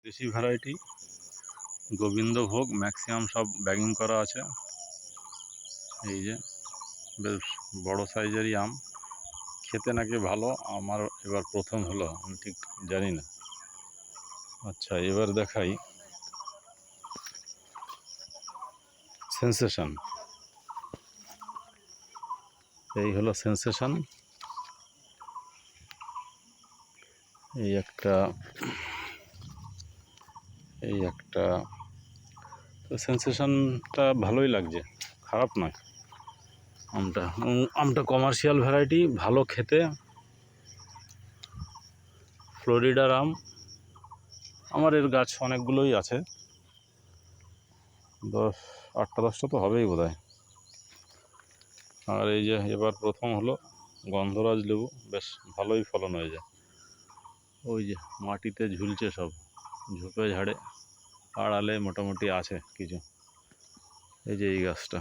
দেশি variety Gobindobhog maximum সব bagging করা আছে। এই যে বেশ বড় সাইজেরই আম, খেতে নাকি ভালো। আমার এবার প্রথম হলো, আমি ঠিক জানি না। আচ্ছা, এবার দেখাই সেন্সেশন। এই হলো সেন্সেশন। এই একটা তো সেন্সেশনটা ভালোই লাগছে, খারাপ নয়। আমটা কমার্শিয়াল ভ্যারাইটি, ভালো খেতে, ফ্লোরিডার আম। আমার এর গাছ অনেকগুলোই আছে, 8টা-10টা তো হবেই বোধহয়। আর এই যে এবার প্রথম হলো গন্ধরাজ লেবু, বেশ ভালোই ফলন হয়ে যায়। ওই যে মাটিতে ঝুলছে সব, ঝোপে ঝাড়ে আড়ালে মোটামুটি আছে কিছু। এই যে এই গাছটা,